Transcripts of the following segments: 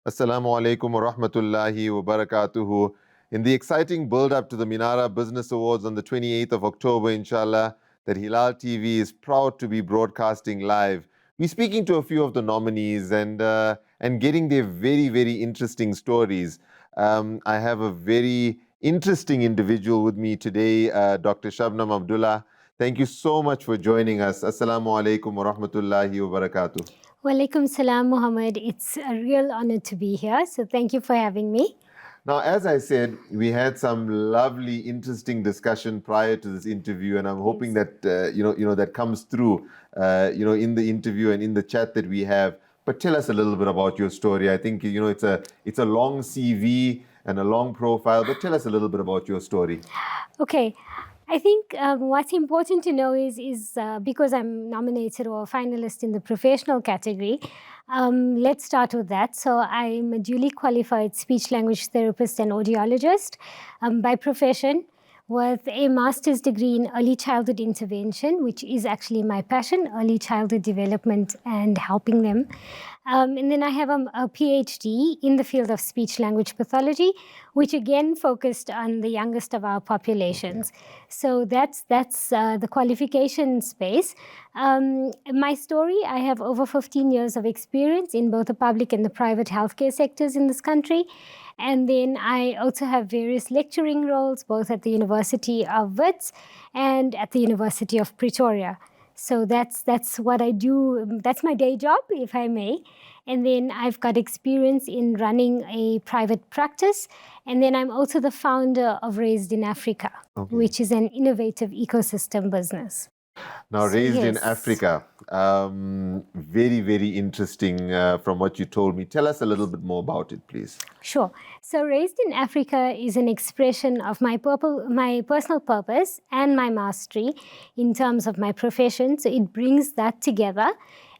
Assalamu alaikum wa rahmatullahi wa barakatuhu. In the exciting build up to the Minara Business Awards on the 28th of October, inshallah, that Hilaal TV is proud to be broadcasting live. We're speaking to a few of the nominees and getting their very interesting stories. I have a very interesting individual with me today, Dr. Shabnam Abdoola. Thank you so much for joining us. Assalamu alaikum wa rahmatullahi wa barakatuh. Walaikum salam, Muhammad. It's a real honor to be here. So thank you for having me. Now, as I said, we had some lovely, interesting discussion prior to this interview, and I'm hoping that that comes through, in the interview and in the chat that we have. But tell us a little bit about your story. I think it's a long CV and a long profile, but tell us a little bit about your story. Okay. I think what's important to know is because I'm nominated or a finalist in the professional category, let's start with that. So I'm a duly qualified speech language therapist and audiologist by profession, with a master's degree in early childhood intervention, which is actually my passion, early childhood development and helping them. And then I have a PhD in the field of speech language pathology, which again focused on the youngest of our populations. Okay. So that's the qualification space. My story, I have over 15 years of experience in both the public and the private healthcare sectors in this country. And then I also have various lecturing roles, both at the University of Wits and at the University of Pretoria. So that's what I do. That's my day job, if I may. And then I've got experience in running a private practice. And then I'm also the founder of Raised in Africa, okay, which is an innovative ecosystem business. Now, Raised in Africa, very interesting from what you told me. Tell us a little bit more about it, please. Sure. So Raised in Africa is an expression of my personal purpose and my mastery in terms of my profession. So it brings that together.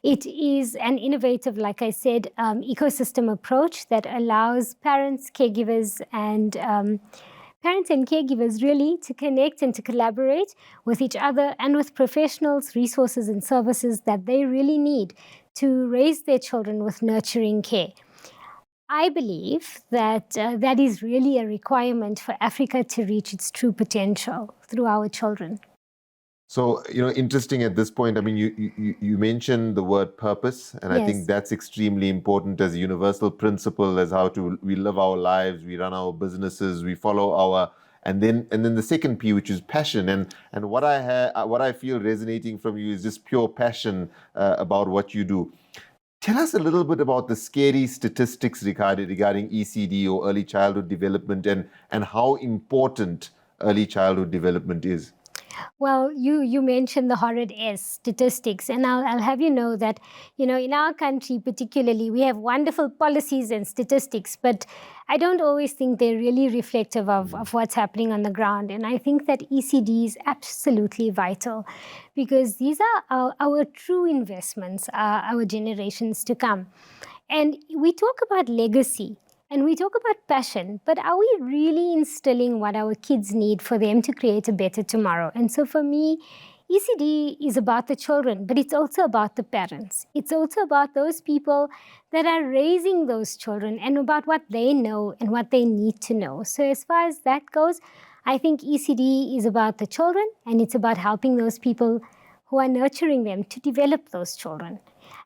It is an innovative, like I said, ecosystem approach that allows parents, caregivers, and really to connect and to collaborate with each other and with professionals, resources, and services that they really need to raise their children with nurturing care. I believe that that is really a requirement for Africa to reach its true potential through our children. So, interesting at this point, I mean, you mentioned the word purpose, and yes, I think that's extremely important as a universal principle, as how we live our lives, we run our businesses, we follow our, and then the second P, which is passion. And what I feel resonating from you is just pure passion about what you do. Tell us a little bit about the scary statistics regarding ECD or early childhood development and how important early childhood development is. Well, you mentioned the horrid S, statistics, and I'll have you know that, in our country particularly, we have wonderful policies and statistics, but I don't always think they're really reflective of what's happening on the ground. And I think that ECD is absolutely vital because these are our true investments, our generations to come. And we talk about legacy. And we talk about passion, but are we really instilling what our kids need for them to create a better tomorrow? And so for me, ECD is about the children, but it's also about the parents. It's also about those people that are raising those children and about what they know and what they need to know. So as far as that goes, I think ECD is about the children, and it's about helping those people who are nurturing them to develop those children.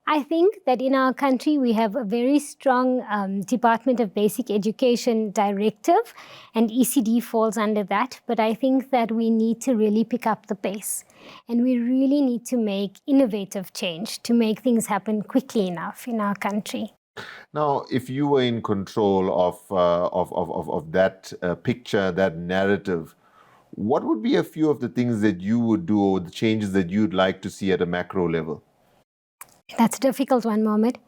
I think that in our country, we have a very strong Department of Basic Education directive, and ECD falls under that. But I think that we need to really pick up the pace, and we really need to make innovative change to make things happen quickly enough in our country. Now, if you were in control of that picture, that narrative, what would be a few of the things that you would do or the changes that you'd like to see at a macro level? That's a difficult one, Mohammed.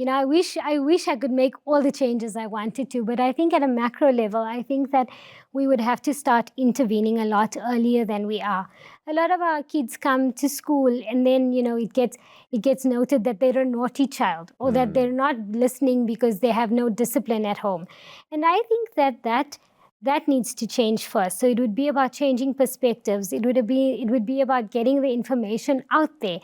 I wish I could make all the changes I wanted to, but I think at a macro level, I think that we would have to start intervening a lot earlier than we are. A lot of our kids come to school and then, it gets noted that they're a naughty child or that they're not listening because they have no discipline at home. And I think that that needs to change first. So it would be about changing perspectives. It would be about getting the information out there,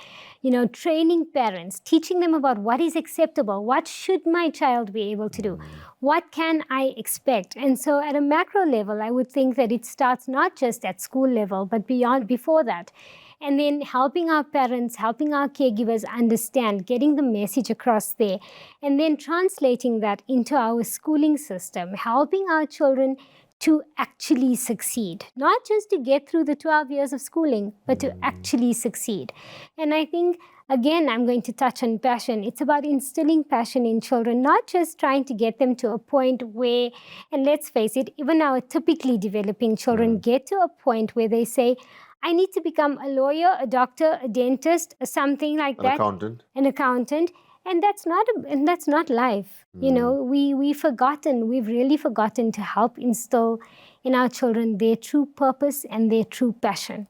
training parents, teaching them about what is acceptable, what should my child be able to do, what can I expect. And so at a macro level, I would think that it starts not just at school level, but before that. And then helping our parents, helping our caregivers understand, getting the message across there, and then translating that into our schooling system, helping our children to actually succeed, not just to get through the 12 years of schooling, but to actually succeed. And I think, again, I'm going to touch on passion. It's about instilling passion in children, not just trying to get them to a point where, and let's face it, even our typically developing children get to a point where they say, I need to become a lawyer, a doctor, a dentist, something like that. An accountant. And that's not life. We've really forgotten to help instill in our children their true purpose and their true passion.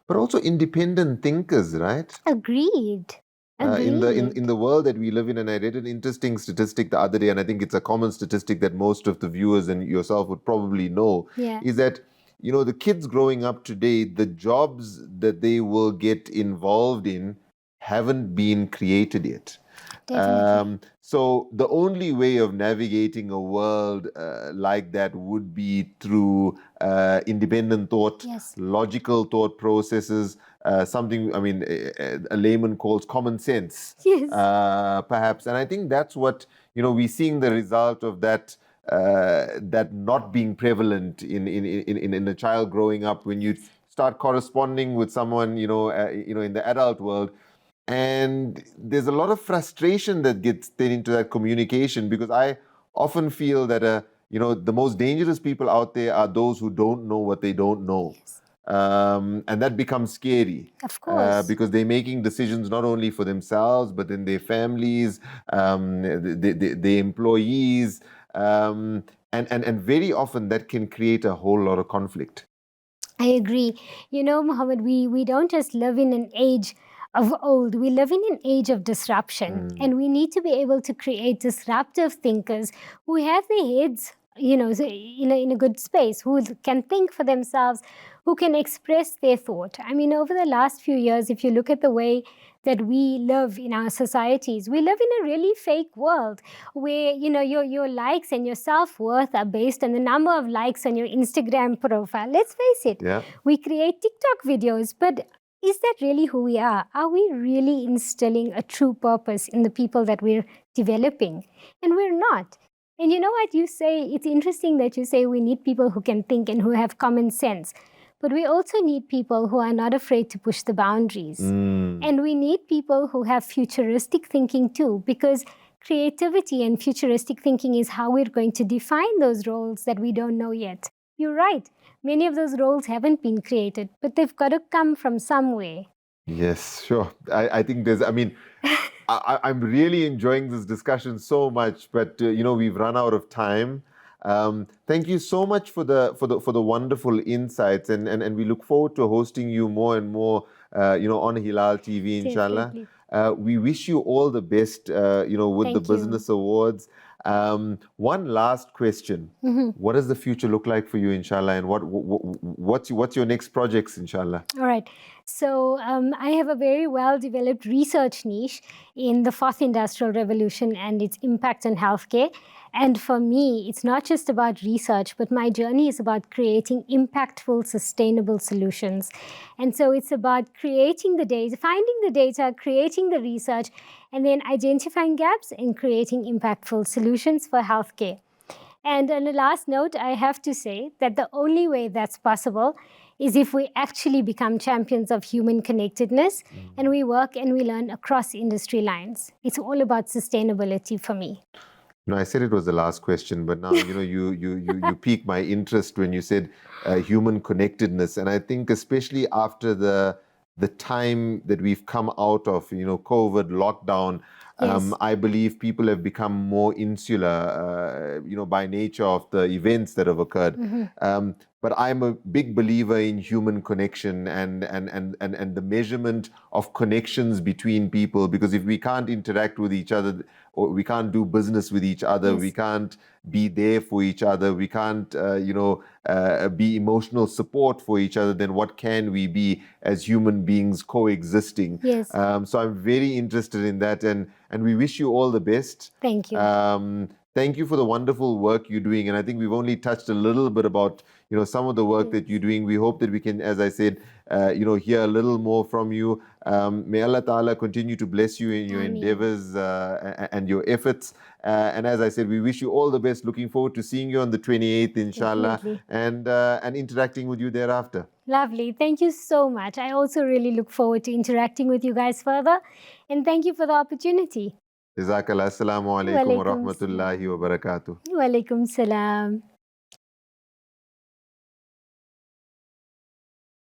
But also independent thinkers, right? Agreed. In the world that we live in, and I read an interesting statistic the other day, and I think it's a common statistic that most of the viewers and yourself would probably know, is that the kids growing up today, the jobs that they will get involved in haven't been created yet. So the only way of navigating a world like that would be through independent thought, logical thought processes, something, a layman calls common sense, perhaps. And I think that's what, we're seeing the result of that not being prevalent in a child growing up when you start corresponding with someone, in the adult world. And there's a lot of frustration that gets then into that communication, because I often feel that, the most dangerous people out there are those who don't know what they don't know. And that becomes scary. Of course. Because they're making decisions not only for themselves, but in their families, their employees. And very often that can create a whole lot of conflict. I agree. Mohammed, we don't just live in an age of old. We live in an age of disruption, and we need to be able to create disruptive thinkers who have their heads, in a good space, who can think for themselves, who can express their thought. Over the last few years, if you look at the way that we live in our societies, we live in a really fake world where, your likes and your self-worth are based on the number of likes on your Instagram profile. Let's face it. Yeah. We create TikTok videos, but is that really who we are? Are we really instilling a true purpose in the people that we're developing? And we're not. And you know what you say? It's interesting that you say we need people who can think and who have common sense. But we also need people who are not afraid to push the boundaries. And we need people who have futuristic thinking too, because creativity and futuristic thinking is how we're going to define those roles that we don't know yet. You're right. Many of those roles haven't been created, but they've got to come from somewhere. Yes, sure. I think there's, I'm really enjoying this discussion so much, but we've run out of time. Thank you so much for the wonderful insights, and we look forward to hosting you more and more, on Hilaal TV, inshallah. We wish you all the best, with the Business Awards. One last question. What does the future look like for you, inshallah, and what's your next projects, inshallah? All right. So I have a very well-developed research niche in the fourth industrial revolution and its impact on healthcare. And for me, it's not just about research, but my journey is about creating impactful, sustainable solutions. And so it's about creating the data, finding the data, creating the research, and then identifying gaps and creating impactful solutions for healthcare. And on the last note, I have to say that the only way that's possible is if we actually become champions of human connectedness and we work and we learn across industry lines. It's all about sustainability for me. No, I said it was the last question, but now you piqued my interest when you said human connectedness, and I think especially after the time that we've come out of, COVID lockdown, I believe people have become more insular, by nature of the events that have occurred. but I'm a big believer in human connection and the measurement of connections between people. Because if we can't interact with each other, or we can't do business with each other, we Yes. can't be there for each other, we can't, be emotional support for each other, then what can we be as human beings coexisting? Yes. So I'm very interested in that, and we wish you all the best. Thank you. Thank you for the wonderful work you're doing, and I think we've only touched a little bit about some of the work that you're doing. We hope that we can, as I said, hear a little more from you. May Allah Ta'ala continue to bless you in your Ameen. endeavors and your efforts. And as I said, we wish you all the best. Looking forward to seeing you on the 28th, inshallah, Definitely. and interacting with you thereafter. Lovely. Thank you so much. I also really look forward to interacting with you guys further. And thank you for the opportunity. Jazakallah. Assalamu alaikum wa Walaikum rahmatullahi wa barakatuh. Walaikum salam.